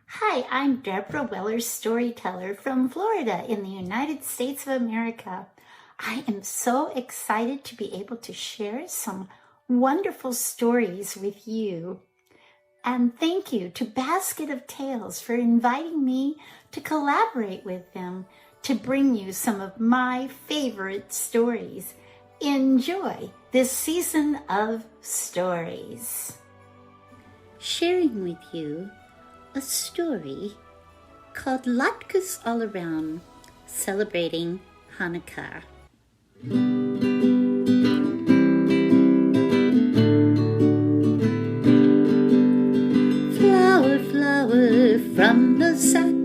Hi, I'm Debra Weller, Storyteller from Florida in the United States of America. I am so excited to be able to share some wonderful stories with you. And thank you to Basket of Tales for inviting me to collaborate with them to bring you some of my favorite stories. Enjoy this season of stories. Sharing with you a story called Latkes All Around, celebrating Hanukkah. Flower, flower from the sack,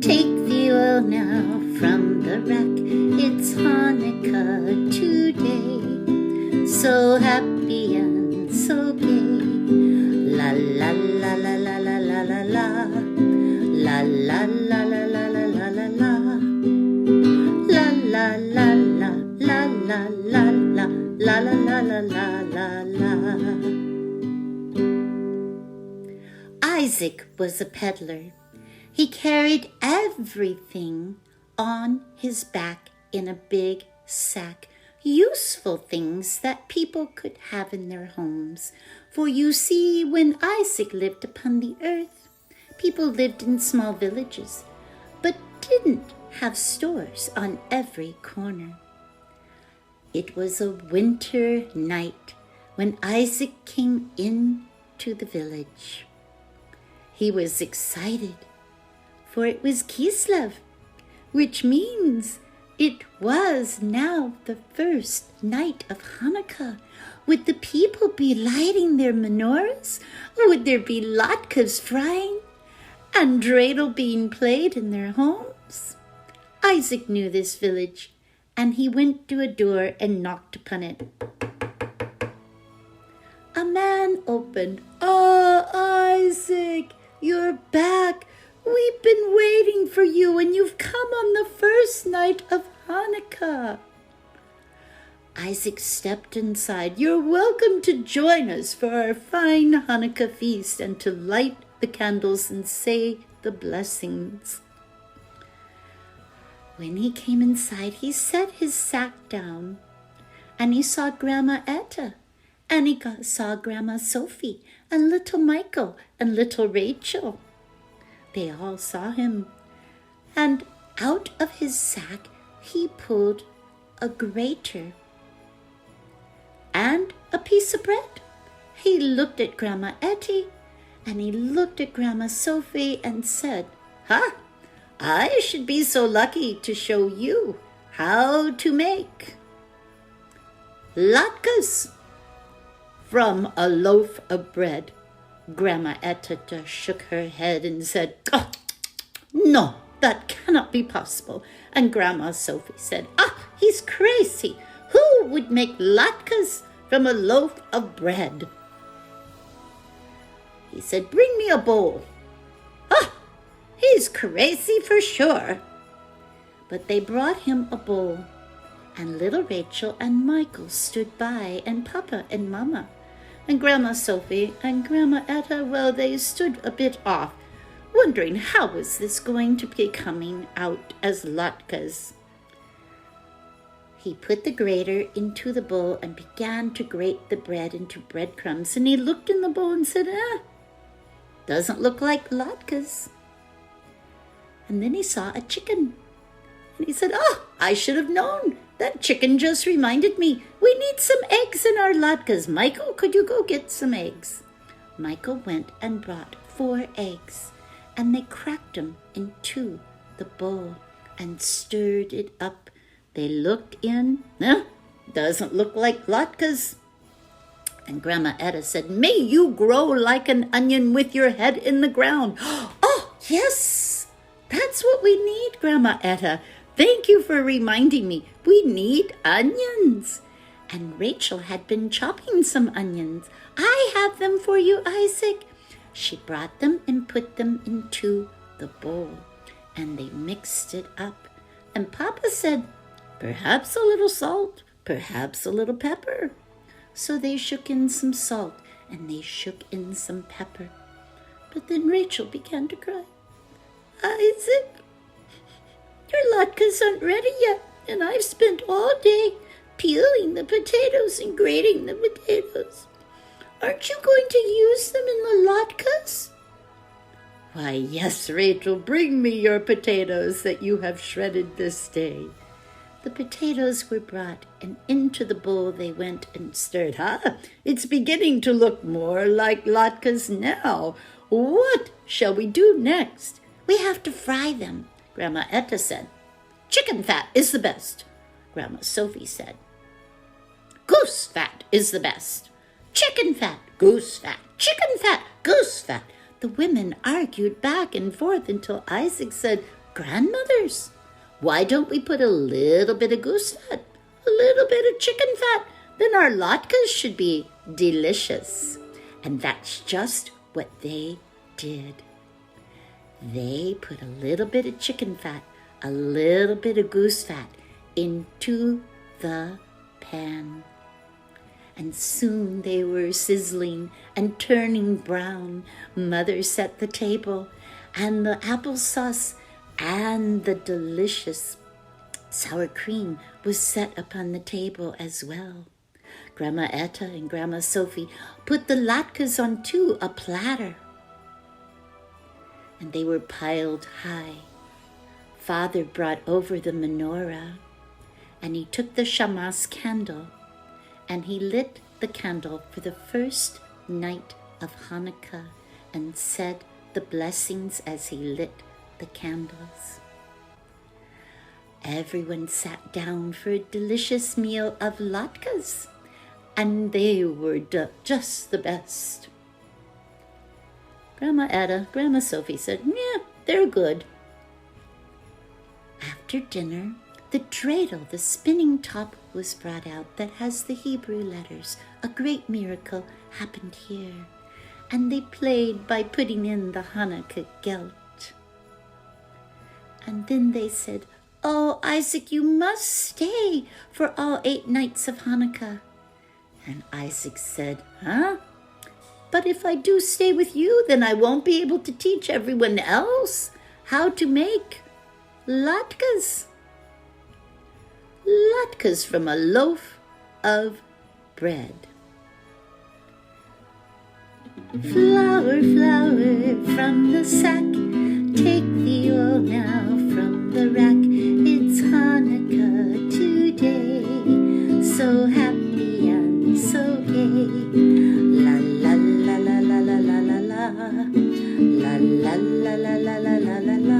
take the oil now from the rack. It's Hanukkah today, so happy and so gay. La la la la la la la la la, la la la la la la la la la, la la la la la la la la la la la la la. Isaac was a peddler. He carried everything on his back in a big sack, useful things that people could have in their homes. For you see, when Isaac lived upon the earth, people lived in small villages, but didn't have stores on every corner. It was a winter night when Isaac came into the village. He was excited, for it was Kislev, which means it was now the first night of Hanukkah. Would the people be lighting their menorahs? Would there be latkes frying and dreidel being played in their homes? Isaac knew this village, and he went to a door and knocked upon it. A man opened. "Oh, Isaac, you're back. We've been waiting for you, and you've come on the first night of Hanukkah." Isaac stepped inside. "You're welcome to join us for our fine Hanukkah feast and to light the candles and say the blessings." When he came inside, he set his sack down, and he saw Grandma Etta, and he saw Grandma Sophie, and little Michael, and little Rachel. They all saw him, and out of his sack he pulled a grater and a piece of bread. He looked at Grandma Etty, and he looked at Grandma Sophie and said, I should be so lucky to show you how to make latkes from a loaf of bread." Grandma Etta just shook her head and said, "Oh, no, that cannot be possible." And Grandma Sophie said, "He's crazy. Who would make latkes from a loaf of bread?" He said, "Bring me a bowl." He's crazy for sure. But they brought him a bowl, and little Rachel and Michael stood by, and Papa and Mama. And Grandma Sophie and Grandma Etta, well, they stood a bit off, wondering how was this going to be coming out as latkes. He put the grater into the bowl and began to grate the bread into breadcrumbs. And he looked in the bowl and said, doesn't look like latkes. And then he saw a chicken. And he said, I should have known. That chicken just reminded me. We need some eggs in our latkes. Michael, could you go get some eggs? Michael went and brought 4 eggs, and they cracked them into the bowl and stirred it up. They looked in. Doesn't look like latkes. And Grandma Etta said, "May you grow like an onion with your head in the ground." "Oh, yes, that's what we need, Grandma Etta. Thank you for reminding me. We need onions." And Rachel had been chopping some onions. "I have them for you, Isaac." She brought them and put them into the bowl, and they mixed it up. And Papa said, "Perhaps a little salt, perhaps a little pepper." So they shook in some salt, and they shook in some pepper. But then Rachel began to cry. Isaac, your latkes aren't ready yet, and I've spent all day peeling the potatoes and grating the potatoes. Aren't you going to use them in the latkes? Why, yes, Rachel, bring me your potatoes that you have shredded this day. The potatoes were brought, and into the bowl they went and stirred. It's beginning to look more like latkes now. What shall we do next? We have to fry them, Grandma Etta said. Chicken fat is the best, Grandma Sophie said. Goose fat is the best. Chicken fat, goose fat, chicken fat, goose fat. The women argued back and forth until Isaac said, Grandmothers, why don't we put a little bit of goose fat, a little bit of chicken fat? Then our latkes should be delicious. And that's just what they did. They put a little bit of chicken fat, a little bit of goose fat into the pan. And soon they were sizzling and turning brown. Mother set the table, and the applesauce and the delicious sour cream was set upon the table as well. Grandma Etta and Grandma Sophie put the latkes onto a platter, and they were piled high. Father brought over the menorah, and he took the shamas candle, and he lit the candle for the first night of Hanukkah and said the blessings as he lit the candles. Everyone sat down for a delicious meal of latkes, and they were just the best. Grandma Etta, Grandma Sophie said, yeah, they're good. After dinner, the dreidel, the spinning top, was brought out that has the Hebrew letters. A great miracle happened here, and they played by putting in the Hanukkah gelt. And then they said, oh, Isaac, you must stay for all 8 nights of Hanukkah. And Isaac said, but if I do stay with you, then I won't be able to teach everyone else how to make latkes. Latkes from a loaf of bread. Flower, flower from the sack, take the oil now from the rack. It's Hanukkah today, so happy and so gay. La la la la la la la la la, la la la la la la la la la.